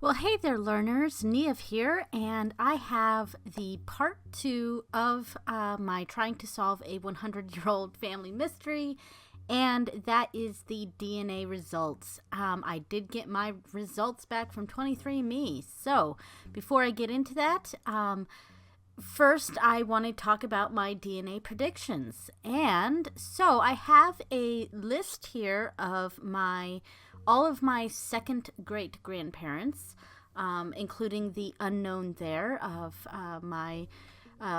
Well, hey there, learners. Niamh here, and I have the part 2 of my trying to solve a 100-year-old family mystery, and that is the DNA results. I did get my results back from 23andMe. So, before I get into that, first I want to talk about my DNA predictions. And so, I have a list here of all of my second great grandparents, including the unknown there of my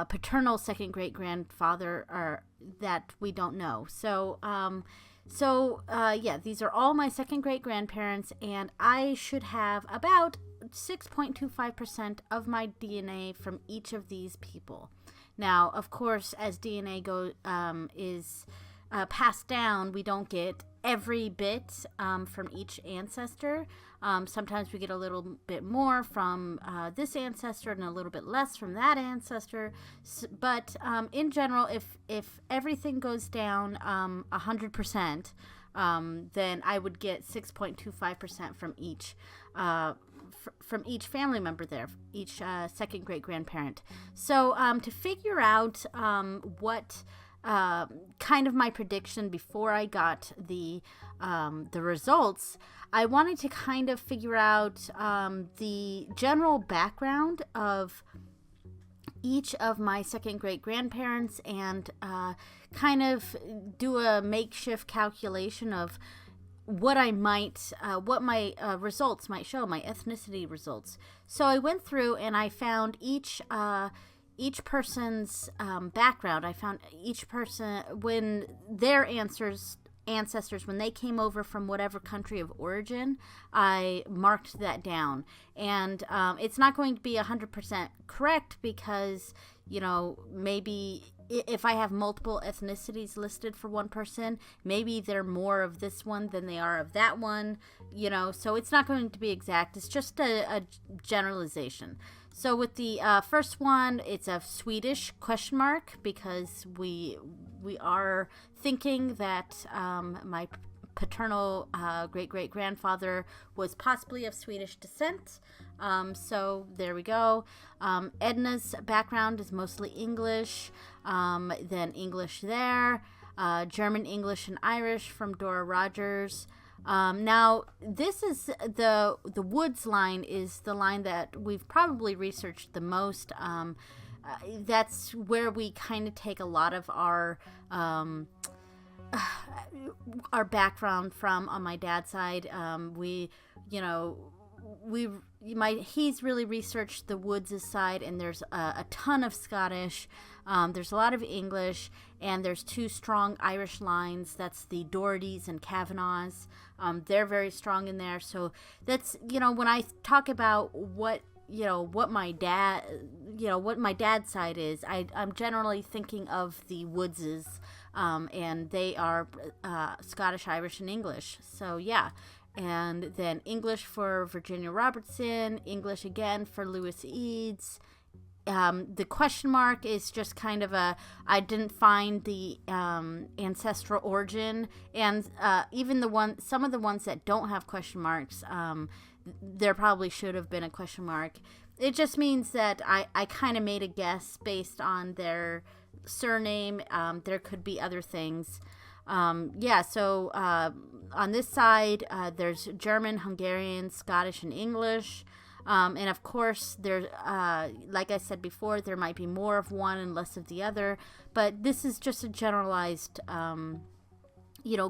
paternal second great grandfather that we don't know. So, these are all my second great grandparents, and I should have about 6.25% of my DNA from each of these people. Now, of course, as DNA is passed down, we don't get every bit from each ancestor. Sometimes we get a little bit more from this ancestor and a little bit less from that ancestor. But in general, if everything goes down 100%, then I would get 6.25% from each family member there, each second great grandparent. So to figure out what kind of my prediction before I got the results, I wanted to kind of figure out the general background of each of my second great grandparents and kind of do a makeshift calculation of what my results might show, my ethnicity results. So I went through and I found each person's background. I found each person, when their ancestors, when they came over from whatever country of origin, I marked that down. And it's not going to be 100% correct because, maybe if I have multiple ethnicities listed for one person, maybe they're more of this one than they are of that one, so it's not going to be exact. It's just a generalization. So with the first one, it's a Swedish question mark because we are thinking that my paternal great-great-grandfather was possibly of Swedish descent. So there we go. Edna's background is mostly English, then English there, German, English, and Irish from Dora Rogers. Now, this is the Woods line is the line that we've probably researched the most. That's where we kind of take a lot of our background from on my dad's side. He's really researched the Woods' side, and there's a ton of Scottish. There's a lot of English, and there's two strong Irish lines. That's the Dohertys and Kavanaghs. They're very strong in there. So that's, when I talk about what my dad's side is, I'm generally thinking of the Woodses, and they are Scottish, Irish, and English. So yeah. And then English for Virginia Robertson, English again for Louis Eads. The question mark is just kind of I didn't find the ancestral origin, and even some of the ones that don't have question marks, there probably should have been a question mark. It just means that I kind of made a guess based on their surname. There could be other things. So on this side, there's German, Hungarian, Scottish, and English. And of course, there's, like I said before, there might be more of one and less of the other. But this is just a generalized,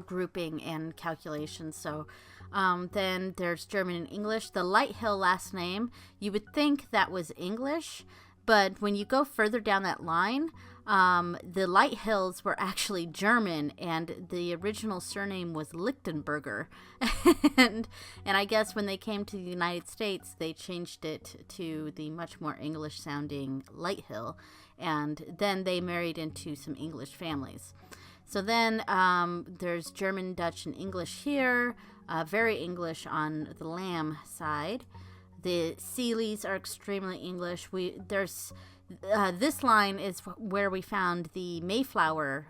grouping and calculation. So then there's German and English. The Lighthill last name, you would think that was English. But when you go further down that line, the Lighthills were actually German, and the original surname was Lichtenberger. and I guess when they came to the United States, they changed it to the much more English-sounding Lighthill, and then they married into some English families. So then there's German, Dutch, and English here, very English on the Lamb side. The Seeleys are extremely English. This line is where we found the Mayflower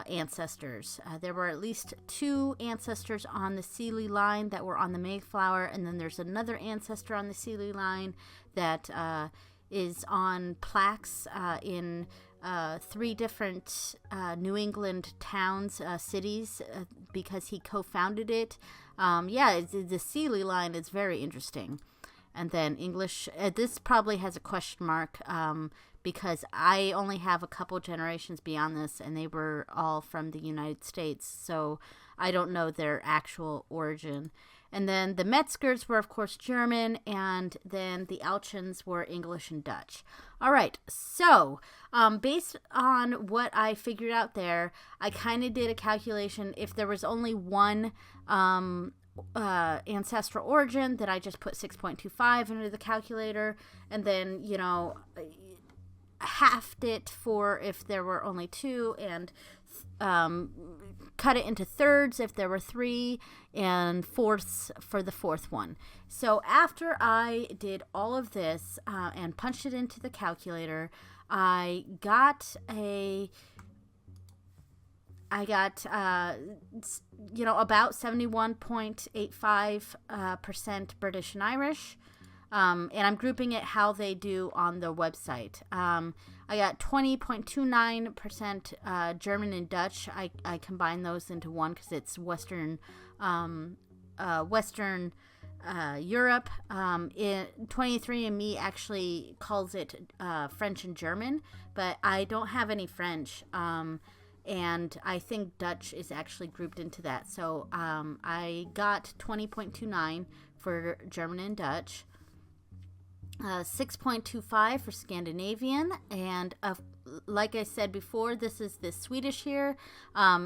ancestors. There were at least 2 ancestors on the Sealy line that were on the Mayflower, and then there's another ancestor on the Sealy line that is on plaques in 3 different New England towns, cities, because he co-founded it. The Sealy line is very interesting. And then English, this probably has a question mark because I only have a couple generations beyond this, and they were all from the United States, so I don't know their actual origin. And then the Metzgers were, of course, German, and then the Alchins were English and Dutch. All right, so based on what I figured out there, I kind of did a calculation. If there was only one ancestral origin, that I just put 6.25 into the calculator, and then, halved it for if there were only 2, and cut it into thirds if there were 3, and fourths for the 4th one. So after I did all of this and punched it into the calculator, I got about 71.85% British and Irish. And I'm grouping it how they do on the website. I got 20.29% German and Dutch. I combine those into one because it's Western Europe. 23andMe actually calls it French and German, but I don't have any French. And I think Dutch is actually grouped into that. So I got 20.29 for German and Dutch. 6.25 for Scandinavian, and like I said before, this is the Swedish here.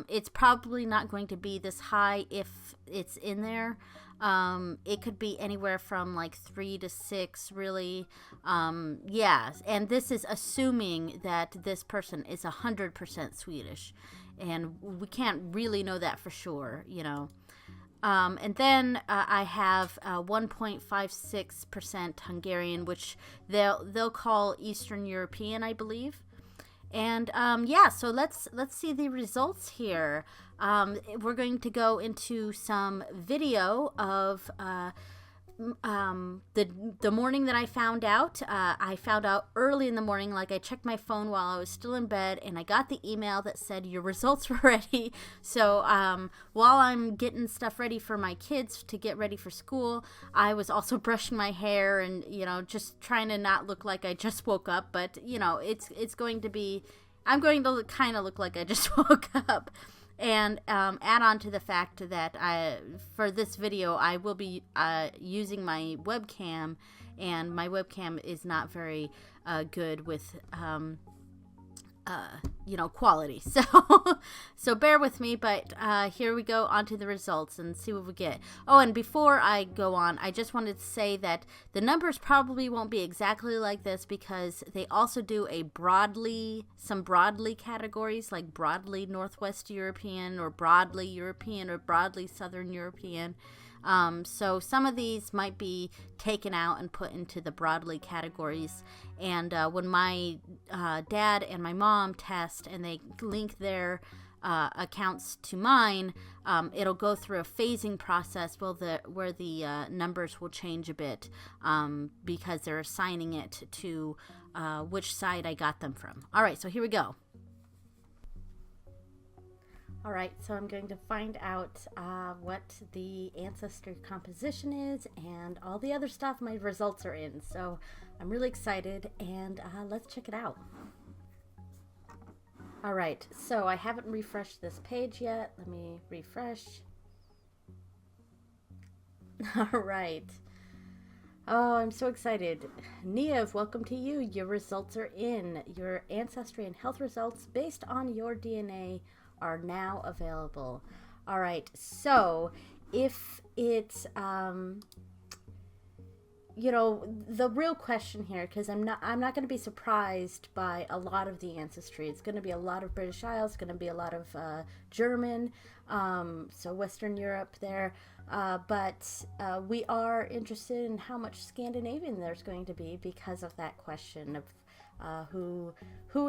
It's probably not going to be this high if it's in there. It could be anywhere from like 3 to 6, really. And this is assuming that this person is 100% Swedish, and we can't really know that for sure, And then I have 1.56% Hungarian, which they'll call Eastern European, I believe. And so let's see the results here. We're going to go into some video of the morning that I found out. I found out early in the morning, like I checked my phone while I was still in bed, and I got the email that said your results were ready. So while I'm getting stuff ready for my kids to get ready for school, I was also brushing my hair and just trying to not look like I just woke up. But it's going to be, I'm going to kind of look like I just woke up. And add on to the fact that for this video, I will be using my webcam, and my webcam is not very good with quality. So bear with me, but here we go onto the results and see what we get. Oh, and before I go on, I just wanted to say that the numbers probably won't be exactly like this because they also do some broadly categories, like broadly Northwest European or broadly European or broadly Southern European. So some of these might be taken out and put into the broadly categories. And when my dad and my mom test and they link their accounts to mine, it'll go through a phasing process where the numbers will change a bit because they're assigning it to which side I got them from. All right, so here we go. All right, so I'm going to find out what the ancestry composition is and all the other stuff my results are in. So I'm really excited, and let's check it out. All right, so I haven't refreshed this page yet. Let me refresh. All right. Oh, I'm so excited. Niamh, welcome to you. Your results are in. Your ancestry and health results based on your DNA are now available. All right, so if it's the real question here, because I'm not going to be surprised by a lot of the ancestry. It's going to be a lot of British Isles, it's going to be a lot of German, so Western Europe there, but we are interested in how much Scandinavian there's going to be because of that question of who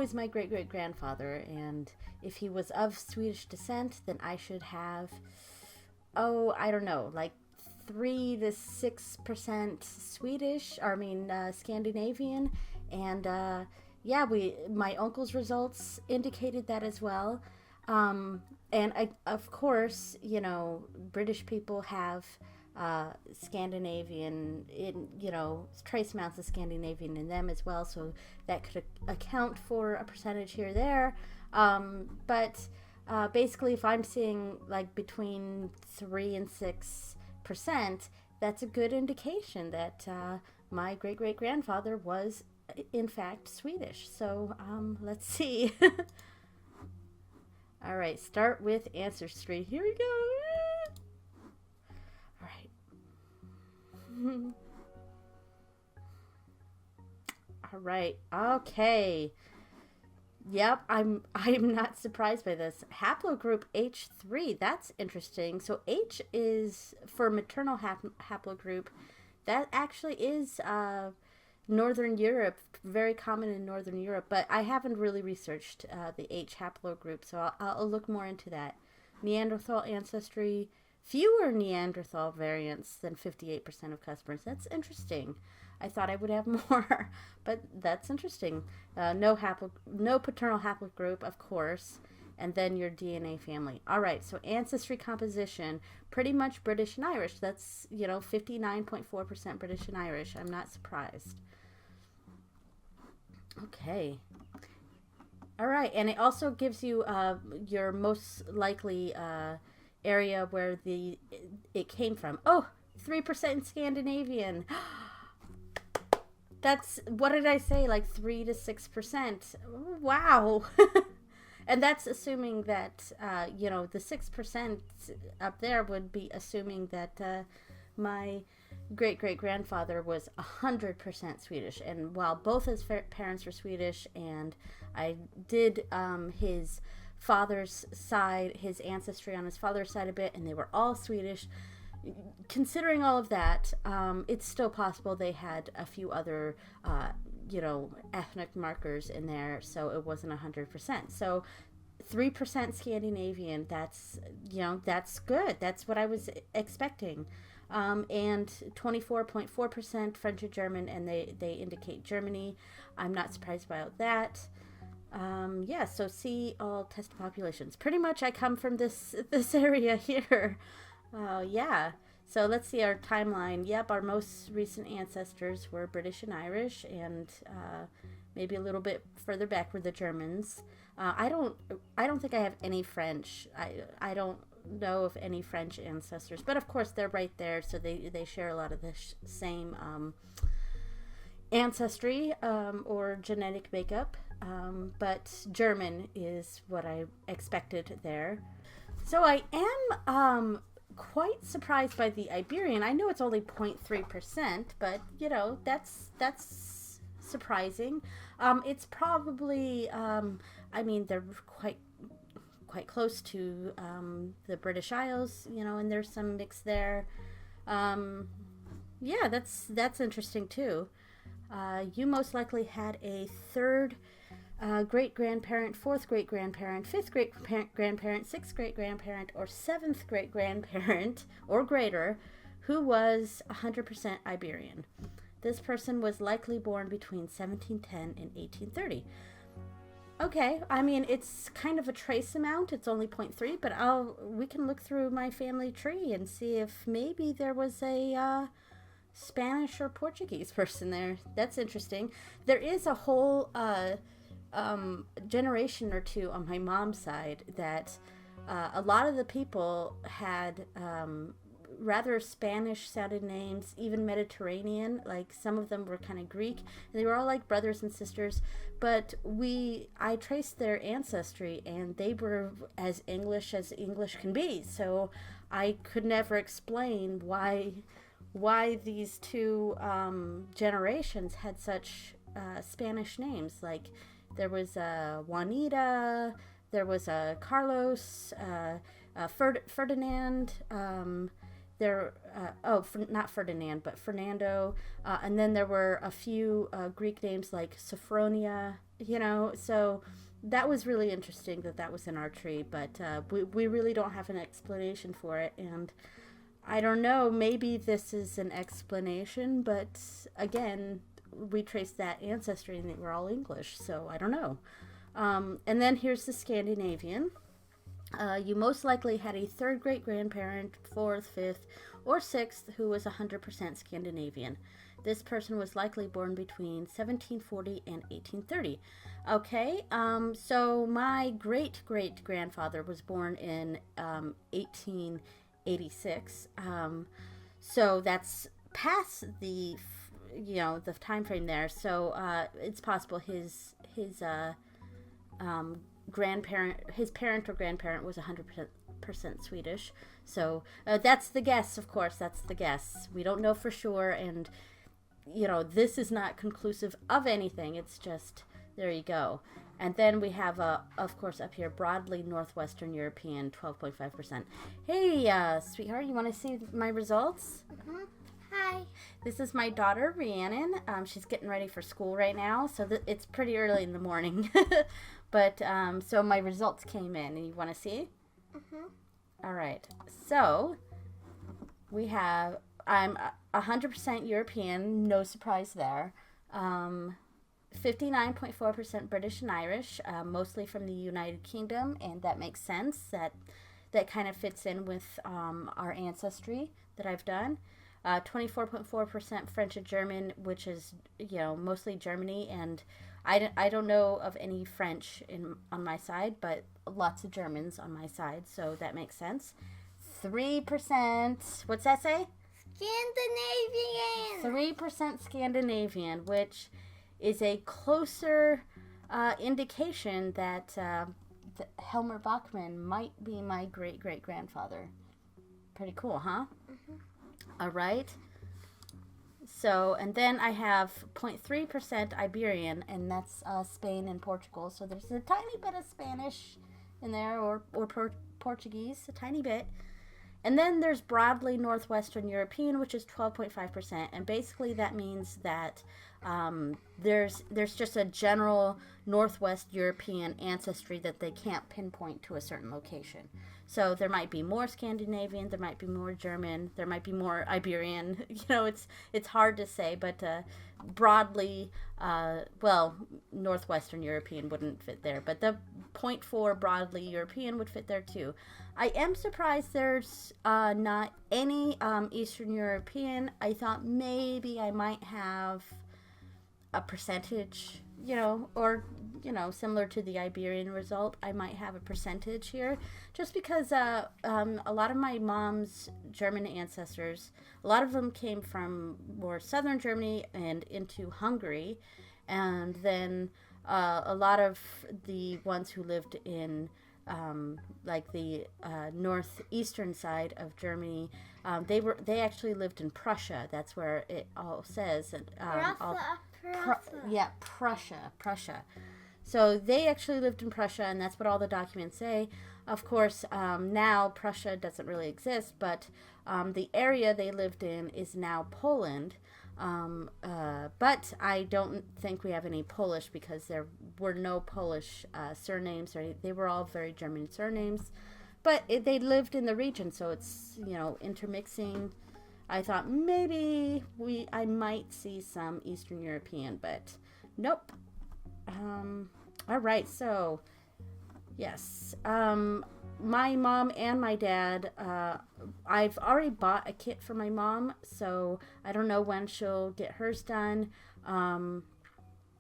is my great-great-grandfather, and if he was of Swedish descent, then I should have, I don't know, like 3 to 6% Swedish, Scandinavian, and yeah, my uncle's results indicated that as well. And of course, British people have Scandinavian, trace amounts of Scandinavian in them as well, so that could account for a percentage here or there. But basically, if I'm seeing like between 3 and 6%, that's a good indication that my great-great-grandfather was in fact Swedish. So let's see. All right, start with Ancestry. Here we go. All right. All right. Okay. Yep, I'm not surprised by this. Haplogroup H3. That's interesting. So H is for maternal haplogroup. That actually is Northern Europe, very common in Northern Europe, but I haven't really researched the H haplogroup, so I'll look more into that. Neanderthal ancestry, fewer Neanderthal variants than 58% of customers. That's interesting. I thought I would have more, but that's interesting. No paternal haplogroup, of course, and then your DNA family. All right, so ancestry composition, pretty much British and Irish. That's, 59.4% British and Irish. I'm not surprised. Okay. All right, and it also gives you your most likely area where it came from. Oh, 3% Scandinavian. That's, what did I say, like 3 to 6%. Wow. And that's assuming that, the 6% up there would be assuming that my great-great-grandfather was 100% Swedish. And while both his parents were Swedish, and I did his father's side, his ancestry on his father's side a bit, and they were all Swedish, considering all of that, it's still possible they had a few other, ethnic markers in there, so it wasn't 100%. So 3% Scandinavian, that's good. That's what I was expecting. And 24.4% French or German, and they indicate Germany. I'm not surprised about that. Yeah, so see all test populations. Pretty much I come from this area here. Yeah, so let's see our timeline. Yep, our most recent ancestors were British and Irish, and maybe a little bit further back were the Germans. I don't think I have any French. I don't know of any French ancestors, but of course they're right there, so they share a lot of the same ancestry or genetic makeup. But German is what I expected there. So I am quite surprised by the Iberian. I know it's only 0.3%, but that's surprising. It's probably they're quite close to the British Isles, and there's some mix there. Yeah, that's interesting too. You most likely had a third great-grandparent, fourth great-grandparent, fifth great-grandparent, sixth great-grandparent, or seventh great-grandparent, or greater, who was 100% Iberian. This person was likely born between 1710 and 1830. Okay, it's kind of a trace amount. It's only 0.3, but we can look through my family tree and see if maybe there was a Spanish or Portuguese person there. That's interesting. There is a whole generation or two on my mom's side that a lot of the people had rather Spanish sounded names, even Mediterranean, like some of them were kind of Greek, and they were all like brothers and sisters, but I traced their ancestry and they were as English can be, so I could never explain why these two generations had such Spanish names. Like there was Juanita, there was Carlos, Ferdinand, not Ferdinand, but Fernando, and then there were a few Greek names like Sophronia, so that was really interesting that was in our tree, but we really don't have an explanation for it, and I don't know, maybe this is an explanation, but again, we traced that ancestry and they were all English, so I don't know. And then here's the Scandinavian. You most likely had a third great-grandparent, fourth, fifth, or sixth who was 100% Scandinavian. This person was likely born between 1740 and 1830. Okay, so my great-great-grandfather was born in 1886. So that's past the time frame there. So it's possible his parent or grandparent was 100% Swedish. So that's the guess, of course. That's the guess. We don't know for sure, and this is not conclusive of anything. It's just, there you go. And then we have, of course, up here, broadly Northwestern European, 12.5%. Hey, sweetheart, you want to see my results? Mm-hmm. Hi. This is my daughter, Rhiannon. She's getting ready for school right now, so it's pretty early in the morning. But, so my results came in, and you want to see? Mm-hmm. All right. So, we have, I'm 100% European, no surprise there. 59.4% British and Irish, mostly from the United Kingdom, and that makes sense. That kind of fits in with our ancestry that I've done. 24.4% French and German, which is, mostly Germany, and I don't know of any French on my side, but lots of Germans on my side, so that makes sense. 3%, what's that say? Scandinavian. 3% Scandinavian, which is a closer indication that Helmer Bachmann might be my great-great-grandfather. Pretty cool, huh? Mm-hmm. All right. So, and then I have 0.3% Iberian, and that's Spain and Portugal. So there's a tiny bit of Spanish in there, or Portuguese, a tiny bit. And then there's broadly Northwestern European, which is 12.5%. And basically that means that there's just a general Northwest European ancestry that they can't pinpoint to a certain location. So there might be more Scandinavian, there might be more German, there might be more Iberian. It's hard to say, but broadly, Northwestern European wouldn't fit there. But the 0.4 broadly European would fit there too. I am surprised there's not any Eastern European. I thought maybe I might have a percentage, or, similar to the Iberian result, I might have a percentage here, just because a lot of my mom's German ancestors, a lot of them came from more southern Germany and into Hungary, and then a lot of the ones who lived in like the northeastern side of Germany, they actually lived in Prussia. That's where it all says. Prussia. So they actually lived in Prussia, and that's what all the documents say. Of course, now Prussia doesn't really exist, but the area they lived in is now Poland. But I don't think we have any Polish, because there were no Polish surnames, or they were all very German surnames. But they lived in the region, so it's, intermixing. I thought maybe I might see some Eastern European, but nope. All right, so yes, my mom and my dad, I've already bought a kit for my mom, so I don't know when she'll get hers done. And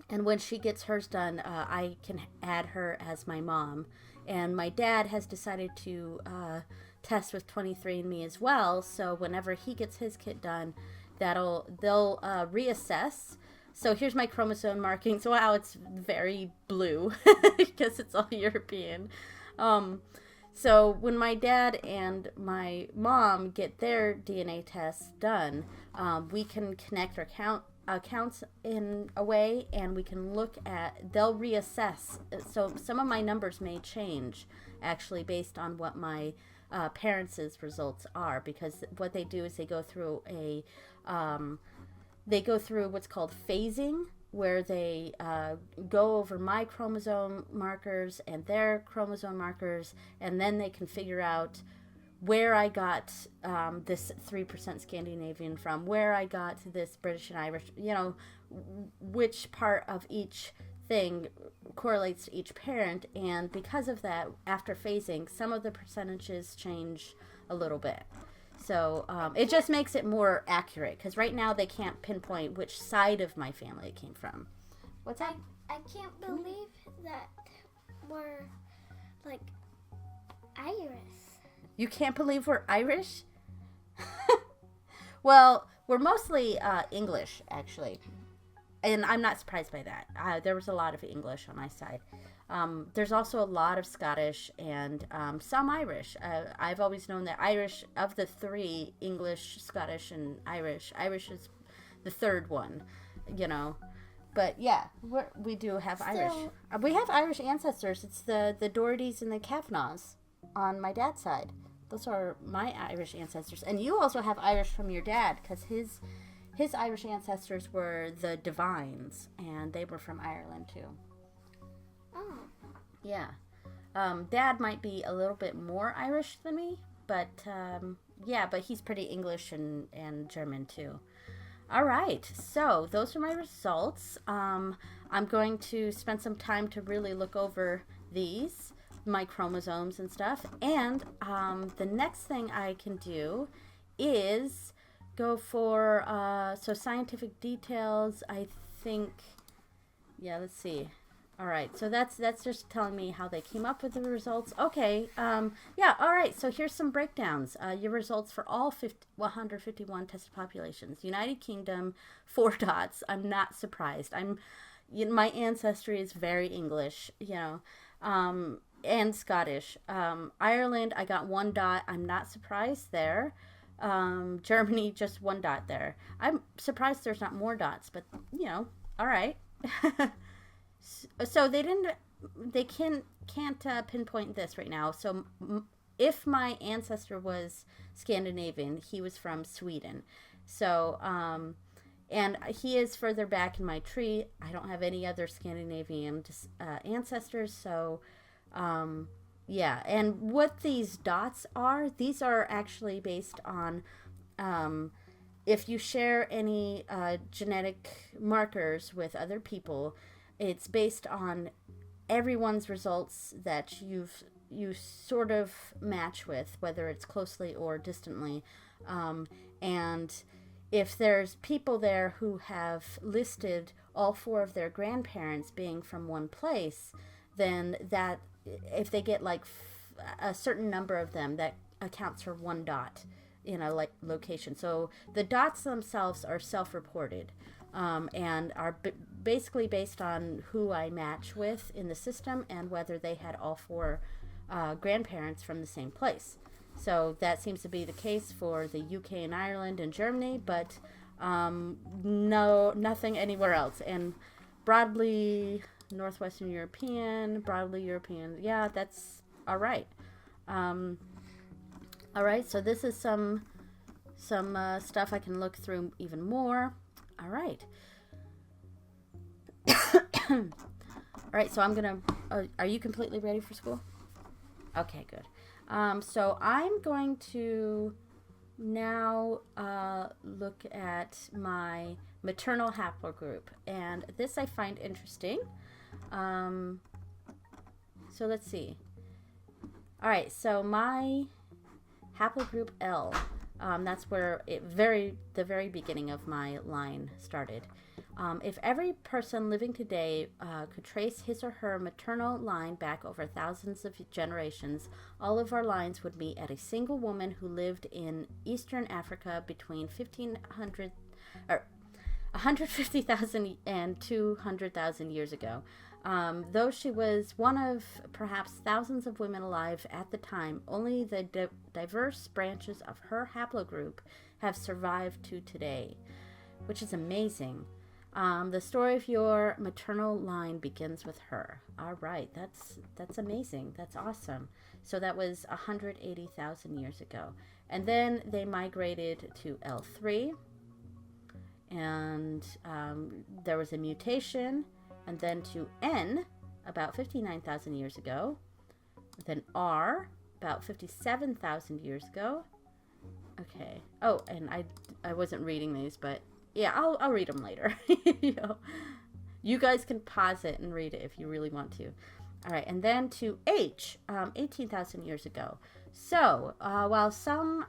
when she gets hers done, I can add her as my mom. And my dad has decided to test with 23andMe as well, so whenever he gets his kit done, they'll reassess. So here's my chromosome markings. Wow, it's very blue because it's all European. So when my dad and my mom get their DNA tests done, we can connect our accounts in a way, and we can look at, they'll reassess. So some of my numbers may change, actually, based on what my parents' results are, because what they do is they go through what's called phasing, where they go over my chromosome markers and their chromosome markers, and then they can figure out where I got this 3% Scandinavian from, where I got this British and Irish, which part of each thing correlates to each parent. And because of that, after phasing, some of the percentages change a little bit. So it just makes it more accurate, because right now they can't pinpoint which side of my family it came from. What's that? I can't believe that we're like Irish. You can't believe we're Irish? Well, we're mostly English, actually. And I'm not surprised by that. There was a lot of English on my side. There's also a lot of Scottish and some Irish. I've always known that Irish, of the three, English, Scottish, and Irish is the third one, But yeah, we do have Irish. We have Irish ancestors. It's the Dohertys and the Kavanaghs on my dad's side. Those are my Irish ancestors. And you also have Irish from your dad, because his Irish ancestors were the Devines, and they were from Ireland too. Oh. Yeah. Dad might be a little bit more Irish than me, but but he's pretty English and German too. All right, so those are my results. I'm going to spend some time to really look over my chromosomes and stuff. And the next thing I can do is go for scientific details. I think, let's see. All right, so that's just telling me how they came up with the results. Okay, all right, so here's some breakdowns. Your results for all 151 tested populations. United Kingdom, 4 dots. I'm not surprised. My ancestry is very English, and Scottish. Ireland, I got 1 dot. I'm not surprised there. Germany, just 1 dot there. I'm surprised there's not more dots, but, all right. So they can't pinpoint this right now. So if my ancestor was Scandinavian, he was from Sweden. So, and he is further back in my tree. I don't have any other Scandinavian ancestors. So, and what these dots are, these are actually based on if you share any genetic markers with other people. It's based on everyone's results that you sort of match with, whether it's closely or distantly. And if there's people there who have listed all 4 of their grandparents being from one place, then that, if they get like a certain number of them, that accounts for 1 dot in a location. So the dots themselves are self-reported. And are basically based on who I match with in the system and whether they had all 4 grandparents from the same place. So that seems to be the case for the UK and Ireland and Germany, but nothing anywhere else. And broadly Northwestern European, broadly European, that's all right. All right, so this is some stuff I can look through even more. All right. All right, so I'm going to... are you completely ready for school? Okay, good. So I'm going to now look at my maternal haplogroup. And this I find interesting. So let's see. All right, so my haplogroup L... that's where the very beginning of my line started. If every person living today could trace his or her maternal line back over thousands of generations, all of our lines would meet at a single woman who lived in Eastern Africa between 150,000 and 200,000 years ago. Though she was one of perhaps thousands of women alive at the time, only the diverse branches of her haplogroup have survived to today, which is amazing. The story of your maternal line begins with her. All right, that's amazing. That's awesome. So that was 180,000 years ago. And then they migrated to L3, and there was a mutation, and then to N about 59,000 years ago, then R about 57,000 years ago. Okay. Oh, and I wasn't reading these, but yeah, I'll read them later. You guys can pause it and read it if you really want to. All right, and then to H, 18,000 years ago. So while some,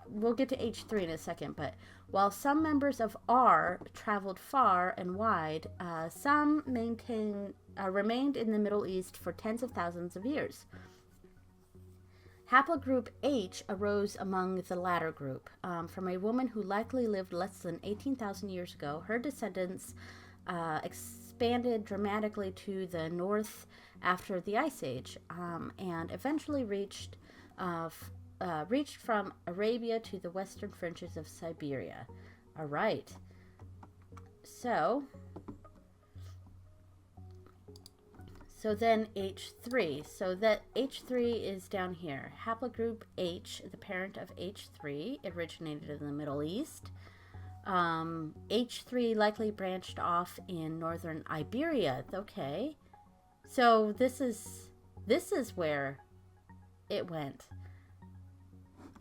we'll get to H3 in a second, but while some members of R traveled far and wide, some remained in the Middle East for tens of thousands of years. Haplogroup H arose among the latter group. From a woman who likely lived less than 18,000 years ago, her descendants expanded dramatically to the north after the Ice Age, and eventually reached from Arabia to the western fringes of Siberia. All right. So then H3. So that H3 is down here. Haplogroup H, the parent of H3, originated in the Middle East. H3 likely branched off in northern Iberia. Okay. So this is where it went.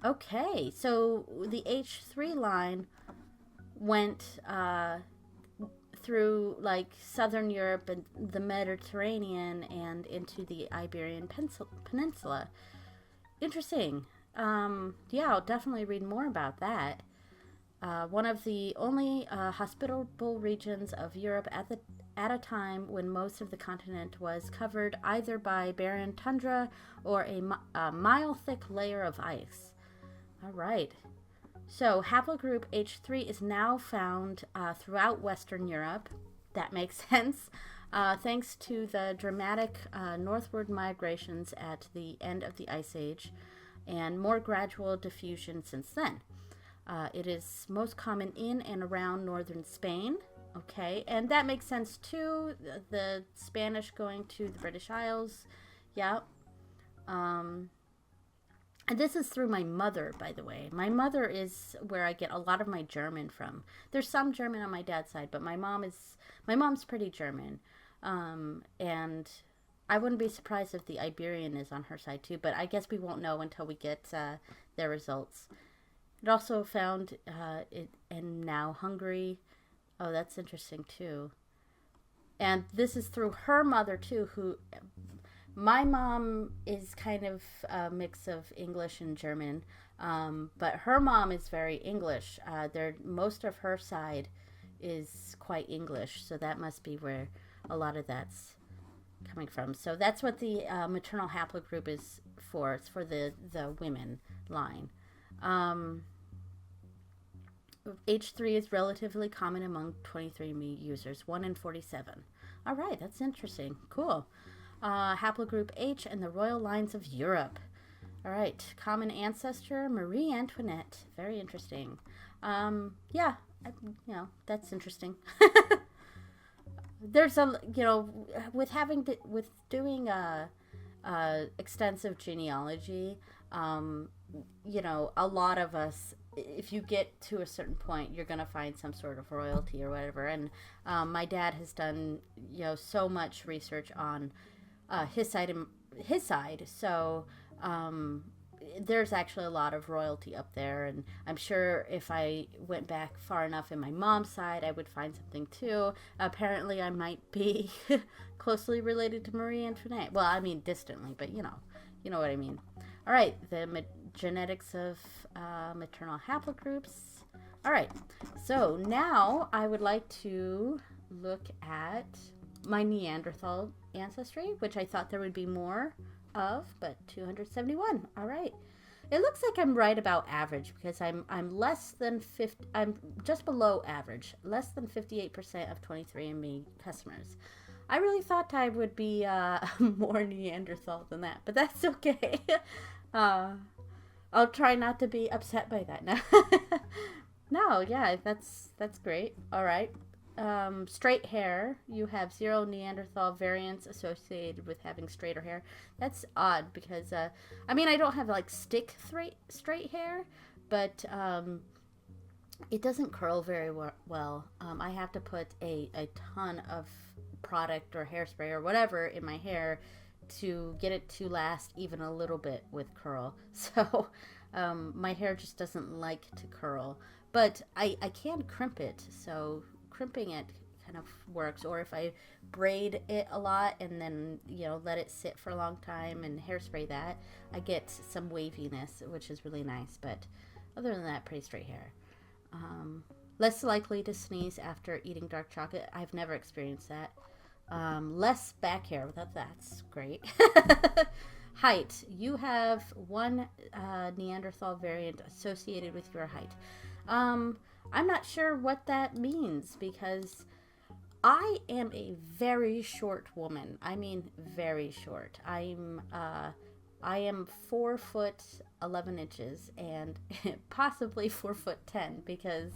Okay. So the H3 line went through like southern Europe and the Mediterranean and into the Iberian Peninsula. Interesting. Yeah, I'll definitely read more about that. One of the only hospitable regions of Europe at a time when most of the continent was covered either by barren tundra or a mile-thick layer of ice. All right. So haplogroup H3 is now found throughout Western Europe. That makes sense. Thanks to the dramatic northward migrations at the end of the Ice Age and more gradual diffusion since then. It is most common in and around northern Spain. Okay, and that makes sense too. The Spanish going to the British Isles. Yeah. And this is through my mother, by the way. My mother is where I get a lot of my German from. There's some German on my dad's side, but my mom's pretty German. And I wouldn't be surprised if the Iberian is on her side too, but I guess we won't know until we get their results. It also found in now Hungary. Oh, that's interesting too. And this is through her mother too, who... My mom is kind of a mix of English and German, but her mom is very English. Most of her side is quite English, so that must be where a lot of that's coming from. So that's what the maternal haplogroup is for. It's for the women line. H3 is relatively common among 23andMe users, 1 in 47. All right, that's interesting. Cool. Haplogroup H and the royal lines of Europe. All right, common ancestor, Marie Antoinette. Very interesting. Yeah, that's interesting. There's with doing extensive genealogy, a lot of us, if you get to a certain point, you're going to find some sort of royalty or whatever. And my dad has done, so much research on his side. So there's actually a lot of royalty up there, and I'm sure if I went back far enough in my mom's side, I would find something too. Apparently, I might be closely related to Marie Antoinette. Well, I mean distantly, but you know what I mean. All right, the genetics of maternal haplogroups. All right, so now I would like to look at my Neanderthal ancestry, which I thought there would be more of, but 271. All right. It looks like I'm right about average because I'm less than 50. I'm just below average, less than 58% of 23andMe customers. I really thought I would be more Neanderthal than that, but that's okay. I'll try not to be upset by that now. No, yeah, that's great. All right. straight hair. You have 0 Neanderthal variants associated with having straighter hair. That's odd because, I mean, I don't have like straight hair, but it doesn't curl very well. I have to put a ton of product or hairspray or whatever in my hair to get it to last even a little bit with curl. So my hair just doesn't like to curl, but I can crimp it. So crimping it kind of works. Or if I braid it a lot and then, let it sit for a long time and hairspray that, I get some waviness, which is really nice. But other than that, pretty straight hair. Less likely to sneeze after eating dark chocolate. I've never experienced that. Less back hair. That's great. Height. You have 1 Neanderthal variant associated with your height. I'm not sure what that means because I am a very short woman. I mean, very short. I am 4 foot 11 inches and possibly 4 foot 10 because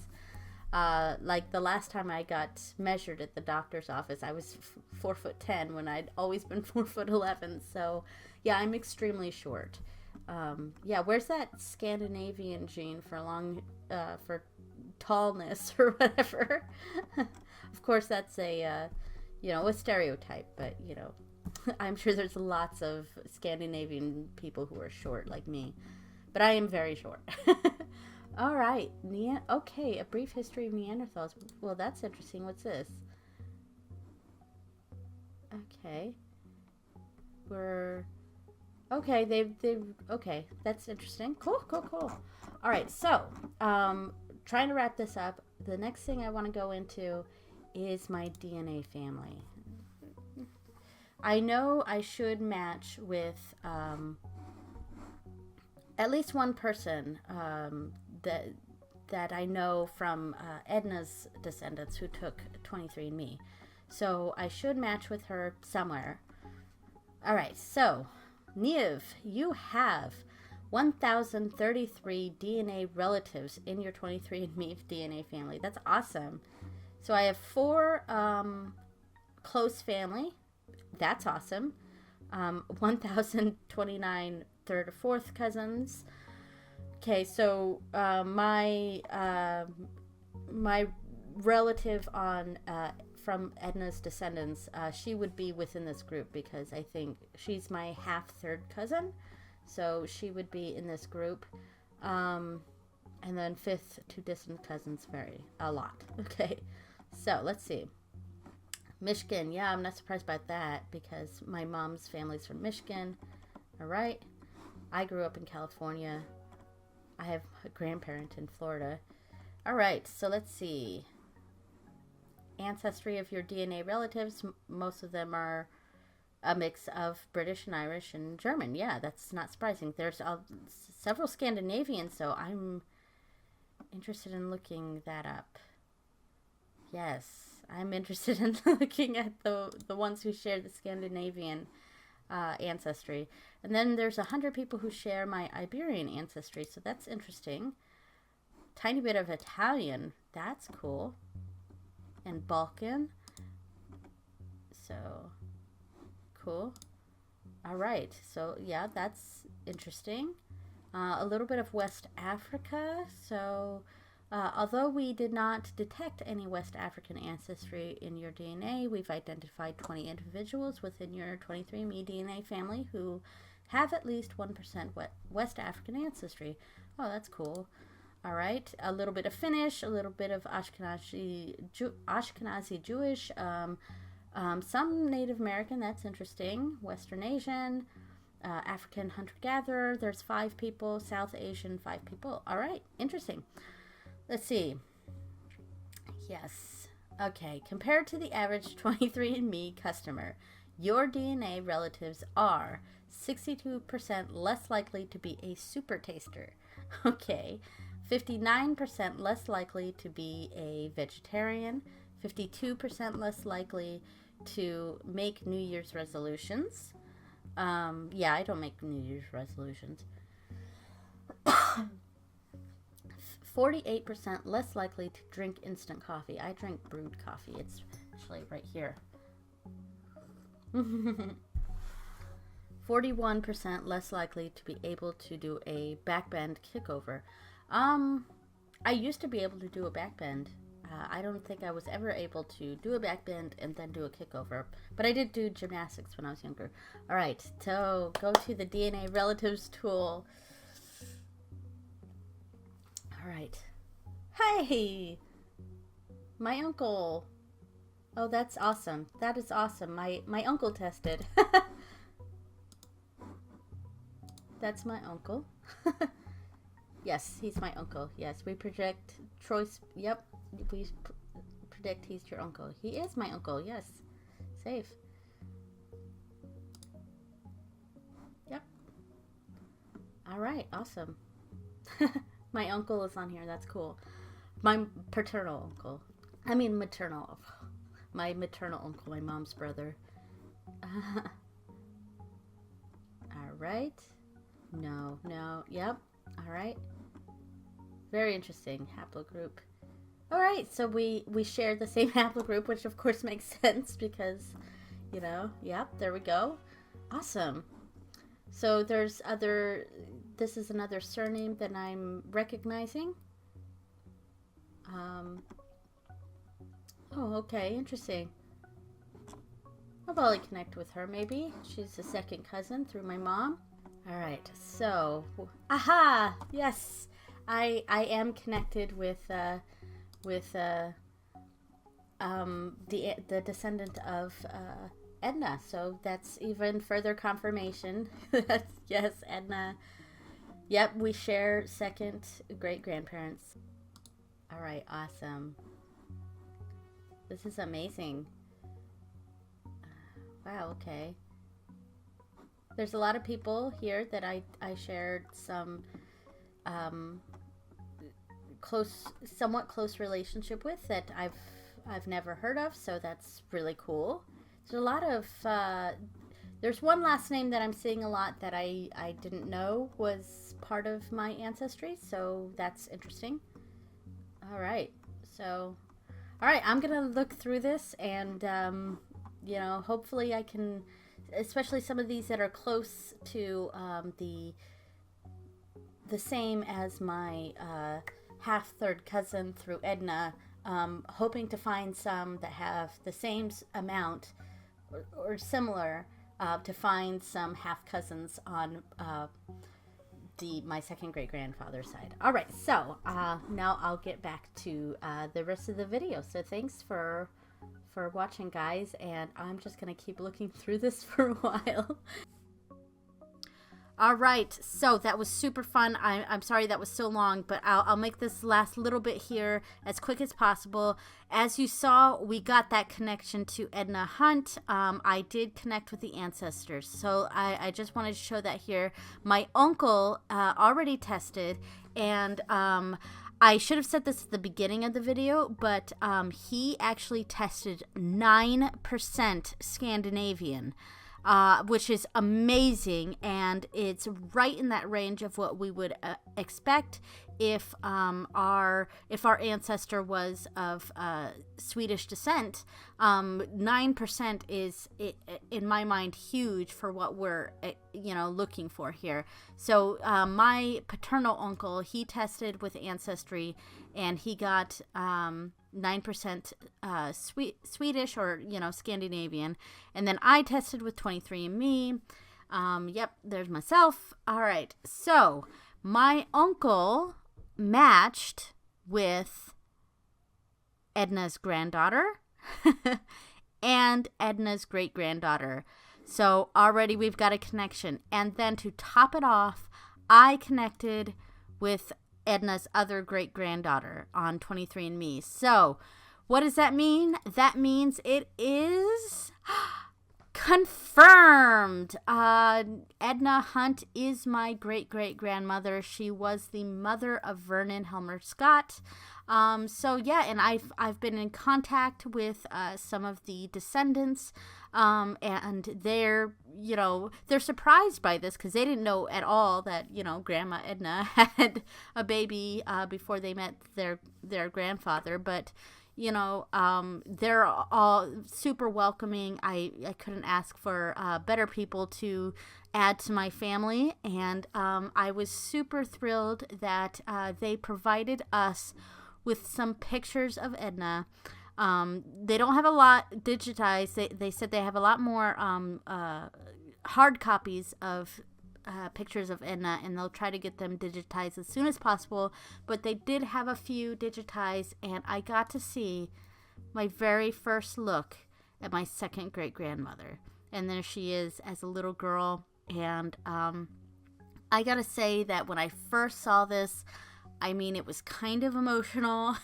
like the last time I got measured at the doctor's office, I was 4 foot 10 when I'd always been 4 foot 11. So yeah, I'm extremely short. Yeah, where's that Scandinavian gene for tallness or whatever? Of course, that's a stereotype, but I'm sure there's lots of Scandinavian people who are short like me, but I am very short. All right, okay, a brief history of Neanderthals. Well, that's interesting. What's this? Okay, okay, that's interesting. Cool. All right, so trying to wrap this up. The next thing I want to go into is my DNA family. I know I should match with at least one person that I know from Edna's descendants who took 23andMe. So I should match with her somewhere. All right, so Niamh, you have 1,033 DNA relatives in your 23andMe DNA family. That's awesome. So I have 4 close family. That's awesome. 1,029 third or fourth cousins. Okay, so my relative from Edna's descendants, she would be within this group because I think she's my half third cousin, so she would be in this group. And then 5th, 2 distant cousins vary a lot. Okay, so let's see. Michigan, yeah, I'm not surprised about that because my mom's family's from Michigan. All right. I grew up in California. I have a grandparent in Florida. All right, so let's see. Ancestry of your DNA relatives, most of them are a mix of British and Irish and German. Yeah, that's not surprising. There's several Scandinavians, so I'm interested in looking that up. Yes, I'm interested in looking at the ones who share the Scandinavian ancestry. And then there's 100 people who share my Iberian ancestry, so that's interesting. Tiny bit of Italian, that's cool. And Balkan, so cool. All right, so yeah, that's interesting. A little bit of West Africa, so although we did not detect any West African ancestry in your DNA, we've identified 20 individuals within your 23andMe DNA family who have at least 1% West African ancestry. Oh, that's cool. All right, a little bit of Finnish, a little bit of Ashkenazi Jewish, some Native American, that's interesting, Western Asian, African hunter-gatherer, there's 5 people, South Asian, 5 people. All right, interesting. Let's see. Yes. Okay, compared to the average 23andMe customer, your DNA relatives are 62% less likely to be a super taster. Okay. 59% less likely to be a vegetarian. 52% less likely to make New Year's resolutions. Yeah, I don't make New Year's resolutions. 48% less likely to drink instant coffee. I drink brewed coffee. It's actually right here. 41% less likely to be able to do a backbend kickover. I used to be able to do a backbend. I don't think I was ever able to do a backbend and then do a kickover. But I did do gymnastics when I was younger. All right, so go to the DNA relatives tool. All right. Hey! My uncle. Oh, that's awesome. That is awesome. My uncle tested. That's my uncle. Yes, he's my uncle. Yes, we project Troy's. Yep, we predict he's your uncle. He is my uncle. Yes, safe. Yep. All right, awesome. My uncle is on here. That's cool. My paternal uncle. I mean maternal. My maternal uncle, my mom's brother. All right. No. Yep. All right. Very interesting haplogroup. All right, so we share the same haplogroup, which of course makes sense because, you know, yep, there we go. Awesome. So there's this is another surname that I'm recognizing. Oh, okay, interesting. I'll probably connect with her maybe. She's a second cousin through my mom. All right, so, aha, yes, I am connected with the descendant of Edna, so that's even further confirmation. Yes, Edna. Yep, we share second great-grandparents. All right, awesome. This is amazing. Wow, okay. There's a lot of people here that I shared some somewhat close relationship with that I've never heard of, so that's really cool. There's a lot of there's one last name that I'm seeing a lot that I didn't know was part of my ancestry, so that's interesting. All right, so I'm gonna look through this and you know, hopefully I can, especially some of these that are close to the same as my half-third cousin through Edna, hoping to find some that have the same amount or similar, to find some half-cousins on my second great-grandfather's side. All right, so now I'll get back to the rest of the video. So thanks for watching, guys, and I'm just gonna keep looking through this for a while. All right, so that was super fun. I'm sorry that was so long, but I'll make this last little bit here as quick as possible. As you saw, we got that connection to Edna Hunt. I did connect with the ancestors, so I just wanted to show that here. My uncle already tested, and I should have said this at the beginning of the video, but he actually tested 9% Scandinavian. Which is amazing, and it's right in that range of what we would expect if our ancestor was of Swedish descent. 9% is, in my mind, huge for what we're looking for here. So my paternal uncle, he tested with Ancestry, and he got 9% Swedish or Scandinavian, and then I tested with 23andMe. Yep, there's myself. All right, so my uncle matched with Edna's granddaughter and Edna's great-granddaughter. So already we've got a connection, and then to top it off, I connected with Edna's other great-granddaughter on 23andMe. So what does that mean? That means it is confirmed. Edna Hunt is my great-great-grandmother. She was the mother of Vernon Helmer Scott. So yeah, and I've been in contact with some of the descendants, and they're surprised by this because they didn't know at all that Grandma Edna had a baby before they met their grandfather. But they're all super welcoming. I couldn't ask for better people to add to my family, and I was super thrilled that they provided us with some pictures of Edna. They don't have a lot digitized. They said they have a lot more hard copies of pictures of Edna, and they'll try to get them digitized as soon as possible. But they did have a few digitized, and I got to see my very first look at my second great-grandmother. And there she is as a little girl. And I gotta say that when I first saw this, I mean, it was kind of emotional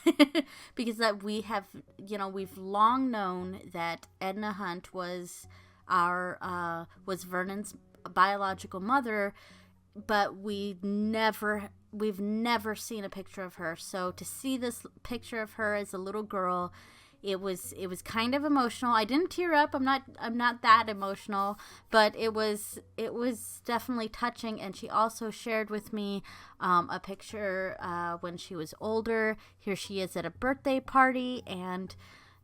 because that we've long known that Edna Hunt was Vernon's biological mother, but we've never seen a picture of her. So to see this picture of her as a little girl, it was kind of emotional. I didn't tear up. I'm not that emotional, but it was definitely touching. And she also shared with me a picture when she was older. Here she is at a birthday party, and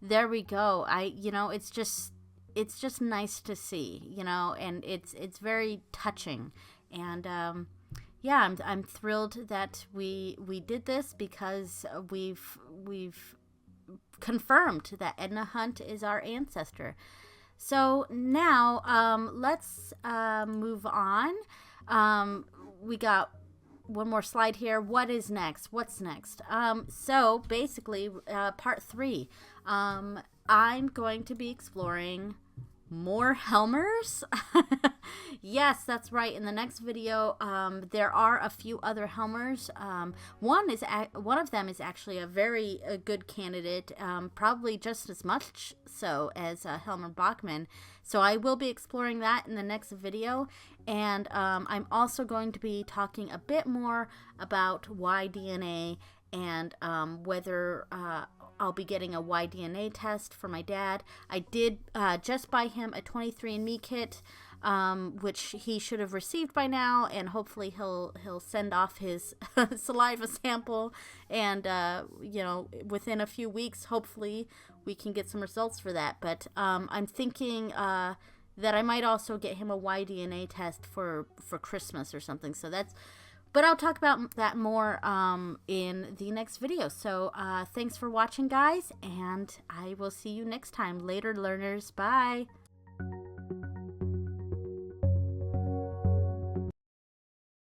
there we go. It's just nice to see, and it's very touching. And yeah, I'm thrilled that we did this because we've confirmed that Edna Hunt is our ancestor. So now let's move on. We got one more slide here. What is next? What's next? So basically, part 3. I'm going to be exploring more Helmers. Yes, that's right. In the next video, there are a few other Helmers. One of them is actually a very good candidate, probably just as much so as Helmer Bachman. So I will be exploring that in the next video. And I'm also going to be talking a bit more about Y-DNA and whether I'll be getting a Y-DNA test for my dad. I did just buy him a 23andMe kit, which he should have received by now, and hopefully he'll send off his saliva sample, and within a few weeks, hopefully we can get some results for that. But I'm thinking that I might also get him a Y-DNA test for Christmas or something. So but I'll talk about that more in the next video. So thanks for watching, guys, and I will see you next time. Later, learners. Bye.